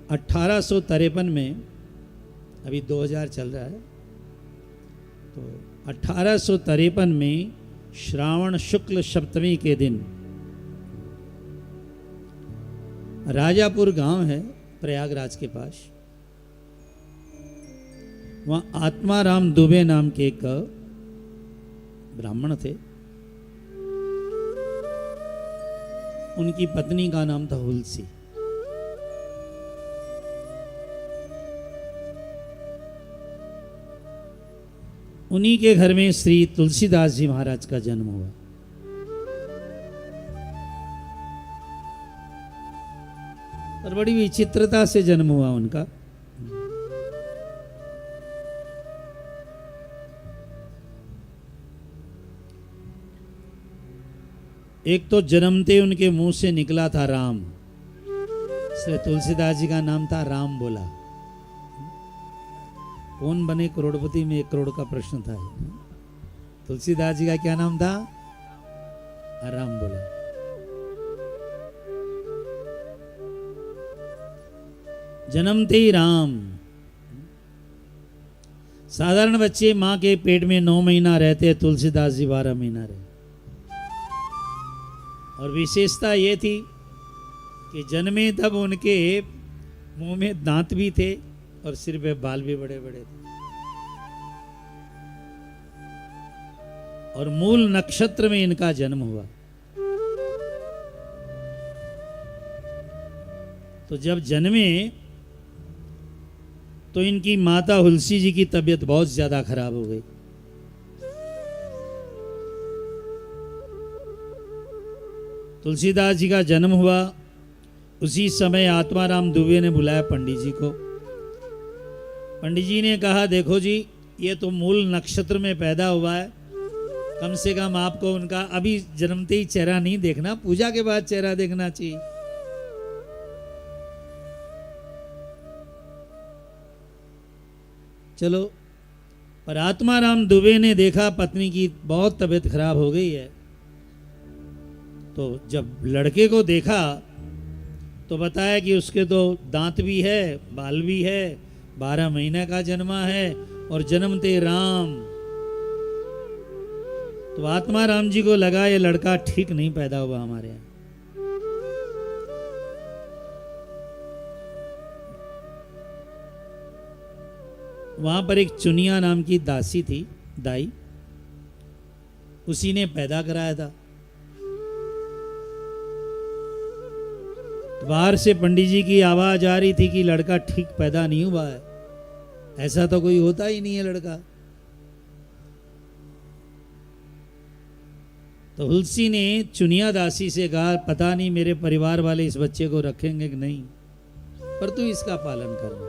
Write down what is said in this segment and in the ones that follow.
1853 में, अभी 2000 चल रहा है, तो 1853 में श्रावण शुक्ल सप्तमी के दिन राजापुर गांव है प्रयागराज के पास, वहाँ आत्माराम दुबे नाम के एक ब्राह्मण थे। उनकी पत्नी का नाम था हुलसी। उन्हीं के घर में श्री तुलसीदास जी महाराज का जन्म हुआ। और बड़ी विचित्रता से जन्म हुआ उनका। एक तो जन्मते उनके मुंह से निकला था राम, श्री तुलसीदास जी का नाम था राम बोला। कौन बने करोड़पति में 1 करोड़ का प्रश्न था। तुलसीदास जी का क्या नाम था? राम बोला। जन्मते ही राम। साधारण बच्चे मां के पेट में 9 महीना रहते, तुलसीदास जी 12 महीना रहे। और विशेषता ये थी कि जन्मे तब उनके मुंह में दांत भी थे और सिर पे बाल भी बड़े बड़े थे। और मूल नक्षत्र में इनका जन्म हुआ। तो जब जन्मे तो इनकी माता हुलसी जी की तबीयत बहुत ज्यादा खराब हो गई। तुलसीदास जी का जन्म हुआ, उसी समय आत्माराम दुबे ने बुलाया पंडित जी को। पंडित जी ने कहा, देखो जी, ये तो मूल नक्षत्र में पैदा हुआ है, कम से कम आपको उनका अभी जन्मते ही चेहरा नहीं देखना, पूजा के बाद चेहरा देखना चाहिए। चलो, पर आत्माराम दुबे ने देखा पत्नी की बहुत तबीयत खराब हो गई है, तो जब लड़के को देखा तो बताया कि उसके तो दांत भी है, बाल भी है, 12 महीने का जन्मा है और जन्मते राम। तो आत्माराम जी को लगा ये लड़का ठीक नहीं पैदा हुआ हमारे यहाँ। वहां पर एक चुनिया नाम की दासी थी, दाई, उसी ने पैदा कराया था। बाहर से पंडित जी की आवाज आ रही थी कि लड़का ठीक पैदा नहीं हुआ है, ऐसा तो कोई होता ही नहीं है लड़का। तो हुलसी ने चुनिया दासी से कहा, पता नहीं मेरे परिवार वाले इस बच्चे को रखेंगे कि नहीं, पर तू इसका पालन करना।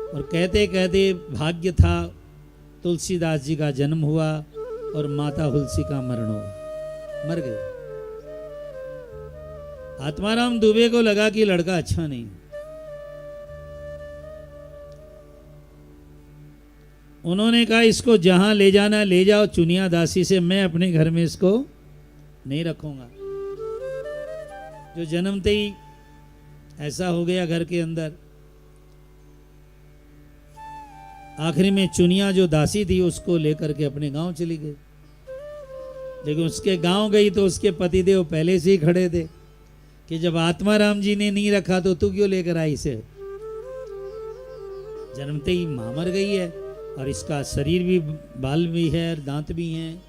और कहते कहते भाग्य था, तुलसीदास जी का जन्म हुआ और माता हुलसी का मरण हुआ, मर गए। आत्माराम दुबे को लगा कि लड़का अच्छा नहीं। उन्होंने कहा, इसको जहां ले जाना ले जाओ चुनिया दासी से, मैं अपने घर में इसको नहीं रखूंगा। जो जन्मते ही ऐसा हो गया घर के अंदर। आखिरी में चुनिया जो दासी थी उसको लेकर के अपने गांव चली गई। लेकिन उसके गांव गई तो उसके पतिदेव पहले से ही खड़े थे कि जब आत्माराम जी ने नहीं रखा तो तू क्यों लेकर आई इसे। जन्मते ही मां मर गई है और इसका शरीर भी, बाल भी है और दांत भी हैं।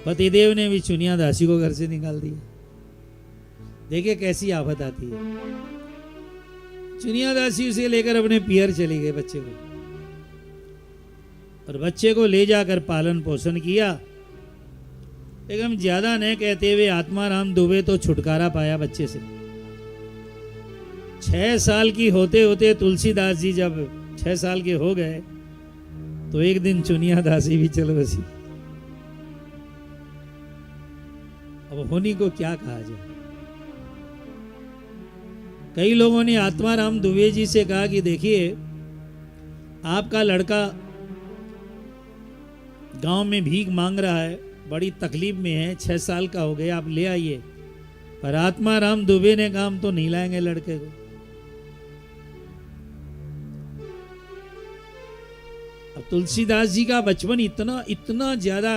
पतिदेव ने भी चुनिया दासी को घर से निकाल दिया। देखिए कैसी आफत आती है। चुनिया दासी उसे लेकर अपने पियर चली गए बच्चे को, और बच्चे को ले जाकर पालन पोषण किया। एकदम ज्यादा न कहते हुए आत्माराम दुबे तो छुटकारा पाया बच्चे से। 6 साल की होते होते तुलसीदास जी जब 6 साल के हो गए तो एक दिन चुनिया दासी भी चल बसी। अब होनी को क्या कहा जाए। कई लोगों ने आत्माराम दुबे जी से कहा कि देखिए, आपका लड़का गांव में भीख मांग रहा है, बड़ी तकलीफ में है, 6 साल का हो गया, आप ले आइए। पर आत्मा राम दुबे ने कहा हम तो नहीं लाएंगे लड़के को। अब तुलसीदास जी का बचपन इतना इतना ज्यादा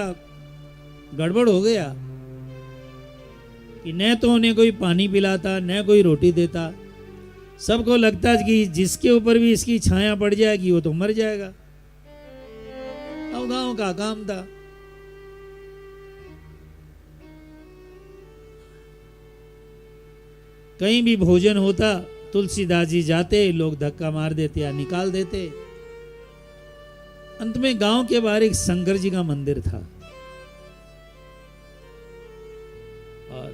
गड़बड़ हो गया कि न तो उन्हें कोई पानी पिलाता न कोई रोटी देता। सबको लगता कि जिसके ऊपर भी इसकी छाया पड़ जाएगी वो तो मर जाएगा। अब गांव का काम था। कहीं भी भोजन होता तुलसीदास जी जाते, लोग धक्का मार देते या निकाल देते। अंत में गांव के बाहर एक शंकर जी का मंदिर था और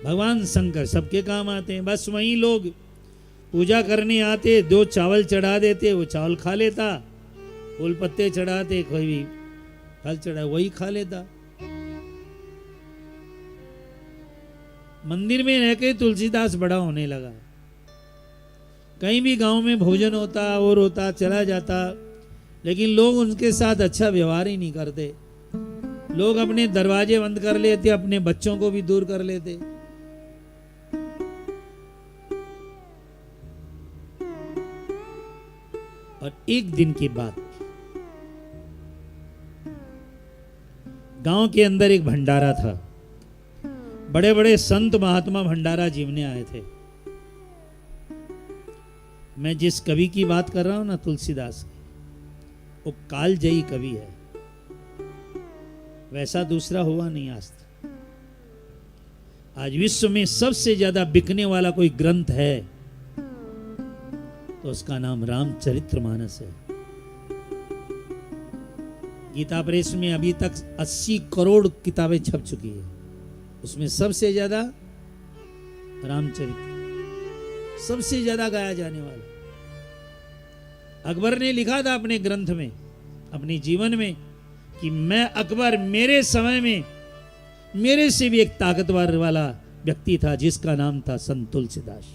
भगवान शंकर सबके काम आते हैं। बस वहीं लोग पूजा करने आते, 2 चावल चढ़ा देते, वो चावल खा लेता। फूल पत्ते चढ़ाते, कोई भी फल चढ़ा वही खा लेता। मंदिर में रह के तुलसीदास बड़ा होने लगा। कहीं भी गांव में भोजन होता और होता चला जाता, लेकिन लोग उनके साथ अच्छा व्यवहार ही नहीं करते। लोग अपने दरवाजे बंद कर लेते, अपने बच्चों को भी दूर कर लेते। और एक दिन की बात, गांव के अंदर एक भंडारा था। बड़े बड़े संत महात्मा भंडारा जीवने आए थे। मैं जिस कवि की बात कर रहा हूं ना, तुलसीदास की, वो कालजयी कवि है। वैसा दूसरा हुआ नहीं आज तक। आज विश्व में सबसे ज्यादा बिकने वाला कोई ग्रंथ है तो उसका नाम रामचरितमानस है। गीता प्रेस में अभी तक 80 करोड़ किताबें छप चुकी है। उसमें सबसे ज्यादा रामचरित सबसे ज्यादा गाया जाने वाला। अकबर ने लिखा था अपने ग्रंथ में, अपने जीवन में, कि मैं अकबर, मेरे समय में मेरे से भी एक ताकतवर वाला व्यक्ति था जिसका नाम था संत तुलसीदास।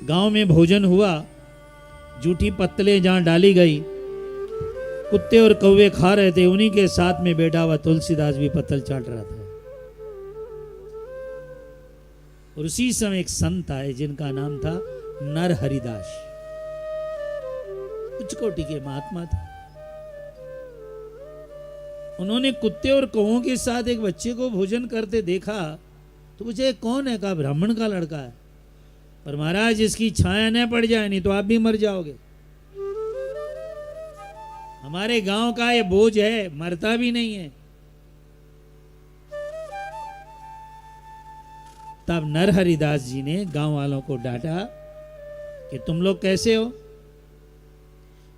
गांव में भोजन हुआ, जूठी पत्तलें जहां डाली गई, कुत्ते और कौवे खा रहे थे, उन्हीं के साथ में बैठा हुआ तुलसीदास भी पत्तल चाट रहा था। और उसी समय एक संत आए जिनका नाम था नरहरिदास। उच्च कोटि के महात्मा थे। उन्होंने कुत्ते और कौवों के साथ एक बच्चे को भोजन करते देखा तो पूछे कौन है? कहा ब्राह्मण का लड़का है। पर महाराज इसकी छाया न पड़ जाए, नहीं तो आप भी मर जाओगे। हमारे गांव का ये बोझ है, मरता भी नहीं है। तब नरहरिदास जी ने गांव वालों को डांटा कि तुम लोग कैसे हो?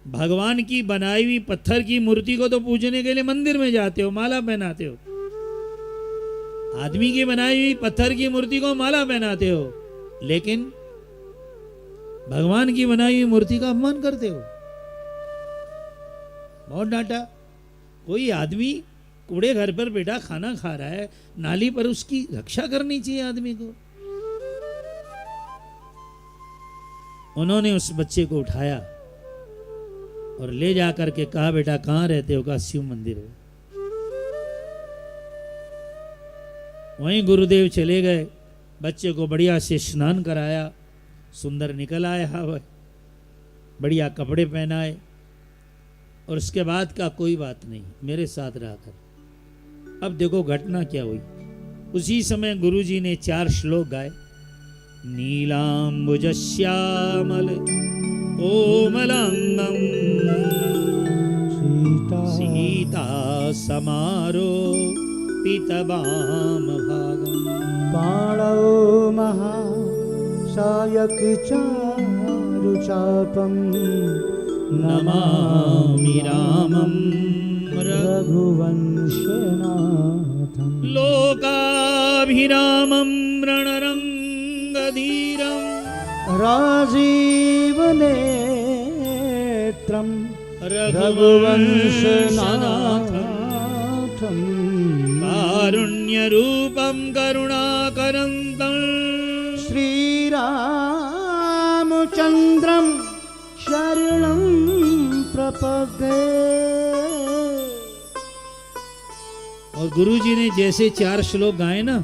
भगवान की बनाई हुई पत्थर की मूर्ति को तो पूजने के लिए मंदिर में जाते हो, माला पहनाते हो। आदमी की बनाई हुई पत्थर की मूर्ति को माला पहनाते हो, लेकिन भगवान की बनाई हुई मूर्ति का अपमान करते हो। बहुत डांटा। कोई आदमी कूड़े घर पर बैठा खाना खा रहा है, नाली पर उसकी रक्षा करनी चाहिए आदमी को। उन्होंने उस बच्चे को उठाया और ले जाकर के कहा बेटा कहां रहते हो? कहा शिव मंदिर है। वहीं गुरुदेव चले गए, बच्चे को बढ़िया से स्नान कराया, सुंदर निकल आया वह, बढ़िया कपड़े पहनाए। और उसके बाद का कोई बात नहीं, मेरे साथ रहकर। अब देखो घटना क्या हुई। उसी समय गुरुजी ने 4 श्लोक गाए। नीलांबुज श्यामल कोमलांगम सीता समारो पीतवाम भागम पाणौ महा सायक चारुचापम नमामि रामं रघुवंशनाथं लोकाभिरामं रणरंगधीरं राजीवनेत्रं रघुवंशनाथं कारुण्यरूपं करुणाकरन्तं श्रीरामचन्द्रं शरणं प्रपद्ये। और गुरुजी ने जैसे 4 श्लोक गाए ना,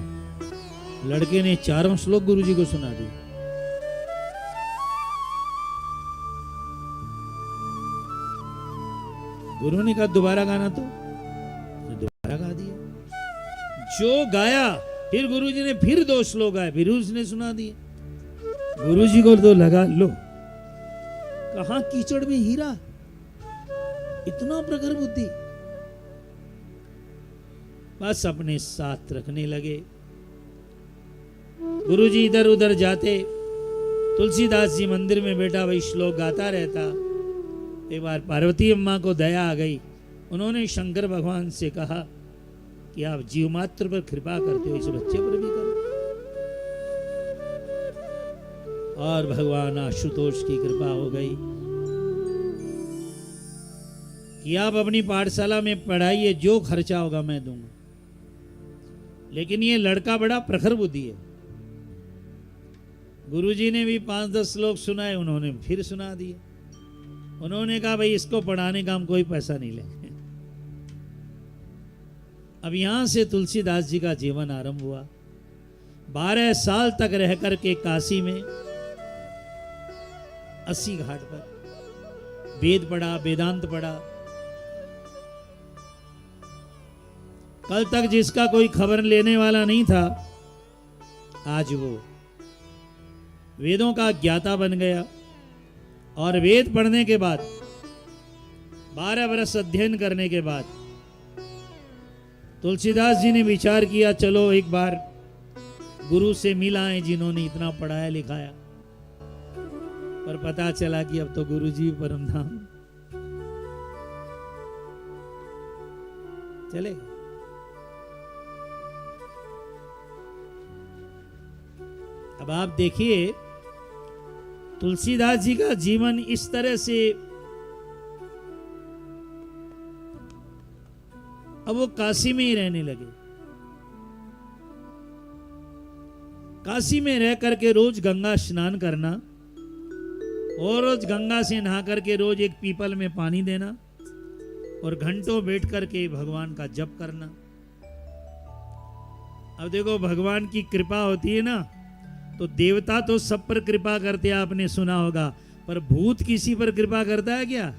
लड़के ने चारों श्लोक गुरुजी को सुना दिए। गुरु ने कहा दोबारा गाना, तो दोबारा गा दिया। जो गाया, फिर गुरुजी ने फिर 2 श्लोक गाए, फिर उसने सुना दिए। गुरुजी को तो लगा, लो कहां कीचड़ में हीरा, इतना प्रखर बुद्धि। बस अपने साथ रखने लगे। गुरुजी इधर उधर जाते, तुलसीदास जी मंदिर में बैठा वही श्लोक गाता रहता। एक बार पार्वती अम्मा को दया आ गई। उन्होंने शंकर भगवान से कहा कि आप जीव मात्र पर कृपा करते हो, इस बच्चे पर भी करो। और भगवान आशुतोष की कृपा हो गई कि आप अपनी पाठशाला में पढ़ाइए, जो खर्चा होगा मैं दूंगा। लेकिन ये लड़का बड़ा प्रखर बुद्धि है। गुरुजी ने भी 5-10 श्लोक सुनाए, उन्होंने फिर सुना दिए। उन्होंने कहा भाई इसको पढ़ाने का हम कोई पैसा नहीं लेंगे। अब यहां से तुलसीदास जी का जीवन आरंभ हुआ। 12 साल तक रह करके काशी में 80 घाट पर वेद पढ़ा, वेदांत पढ़ा। कल तक जिसका कोई खबर लेने वाला नहीं था, आज वो वेदों का ज्ञाता बन गया। और वेद पढ़ने के बाद, 12 वर्ष अध्ययन करने के बाद तुलसीदास जी ने विचार किया, चलो एक बार गुरु से मिलाएं जिन्होंने इतना पढ़ाया लिखाया। पर पता चला कि अब तो गुरु जी परम धाम चले। अब आप देखिए तुलसीदास जी का जीवन इस तरह से, अब वो काशी में ही रहने लगे। काशी में रह करके रोज गंगा स्नान करना, और रोज गंगा से नहा करके रोज एक पीपल में पानी देना, और घंटों बैठ करके भगवान का जप करना। अब देखो भगवान की कृपा होती है ना, तो देवता तो सब पर कृपा करते हैं, आपने सुना होगा। पर भूत किसी पर कृपा करता है क्या?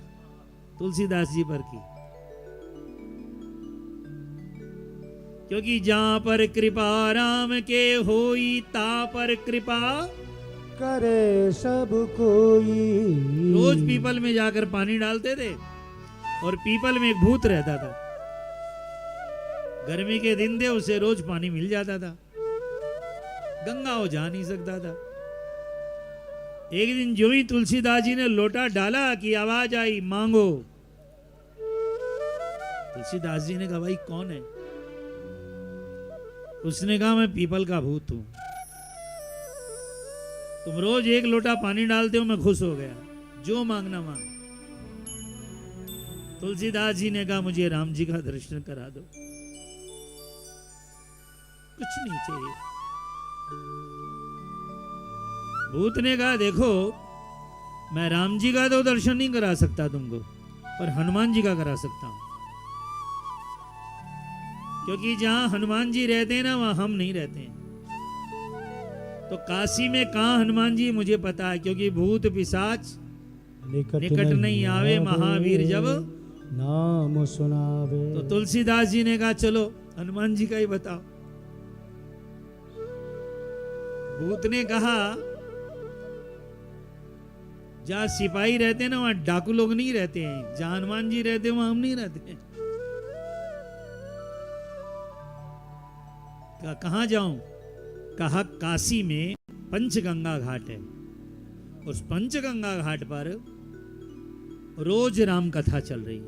तुलसीदास जी पर की। क्योंकि जहां पर कृपा राम के होई, ता पर कृपा करे सब कोई। रोज पीपल में जाकर पानी डालते थे, और पीपल में एक भूत रहता था। गर्मी के दिन थे, उसे रोज पानी मिल जाता था। गंगा वो जा नहीं सकता था। एक दिन जो ही तुलसीदास जी ने लोटा डाला कि आवाज आई, मांगो। तुलसीदास जी ने कहा भाई कौन है? उसने कहा मैं पीपल का भूत हूं। तुम रोज एक लोटा पानी डालते हो, मैं खुश हो गया, जो मांगना मांग। तुलसीदास जी ने कहा मुझे राम जी का दर्शन करा दो, कुछ नहीं चाहिए। भूत ने कहा देखो मैं राम जी का तो दर्शन नहीं करा सकता तुमको, पर हनुमान जी का करा सकता हूं। क्योंकि जहां हनुमान जी रहते हैं ना, वहां हम नहीं रहते हैं। तो काशी में कहां हनुमान जी मुझे पता है, क्योंकि भूत पिशाच निकट नहीं आवे, महावीर जब नाम सुनावे। तो तुलसीदास जी ने कहा चलो हनुमान जी का ही बताओ। भूत ने कहा जहां सिपाही रहते हैं ना, वहां डाकू लोग नहीं रहते हैं, जहां हनुमान जी रहते हैं वहां हम नहीं रहते हैं। कहां जाऊं? कहा काशी में पंचगंगा घाट है, उस पंचगंगा घाट पर रोज राम कथा चल रही है,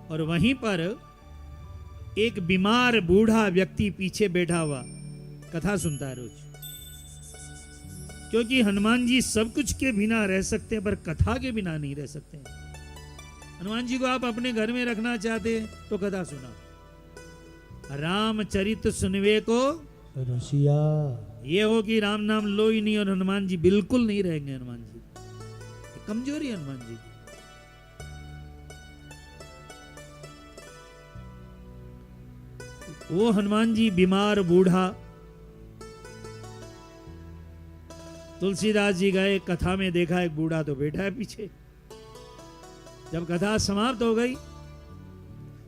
और वहीं पर एक बीमार बूढ़ा व्यक्ति पीछे बैठा हुआ कथा सुनता है रोज। क्योंकि हनुमान जी सब कुछ के बिना रह सकते हैं, पर कथा के बिना नहीं रह सकते। हनुमान जी को आप अपने घर में रखना चाहते हैं तो कथा सुना। रामचरित सुनवे को रसिया। ये हो कि राम नाम लो ही नहीं, और हनुमान जी बिल्कुल नहीं रहेंगे। हनुमान जी कमजोरी, हनुमान जी वो हनुमान जी बीमार बूढ़ा, तुलसीदास जी गए, कथा में देखा एक बूढ़ा तो बैठा है पीछे। जब कथा समाप्त हो गई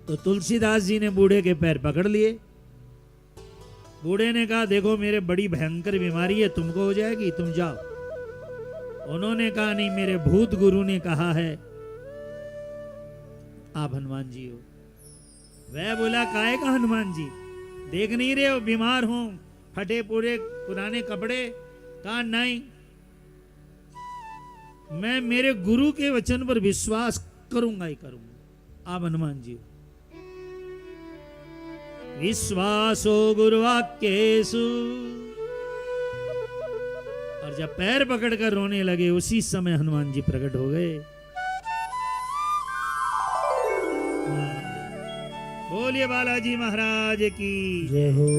तो तुलसीदास जी ने बूढ़े के पैर पकड़ लिए। बूढ़े ने कहा देखो मेरे बड़ी भयंकर बीमारी है, तुमको हो जाएगी, तुम जाओ। उन्होंने कहा नहीं, मेरे भूत गुरु ने कहा है आप हनुमान जी हो। वह बोला काहे का हनुमान जी, देख नहीं रहे हो बीमार हूं, फटे पूरे पुराने कपड़े। कहा नहीं, मैं मेरे गुरु के वचन पर विश्वास करूंगा ही करूंगा, आप हनुमान जी हो। विश्वासो गुरुवाक्येषु, और जब पैर पकड़कर रोने लगे उसी समय हनुमान जी प्रकट हो गए। बोलिए बालाजी महाराज की जय हो।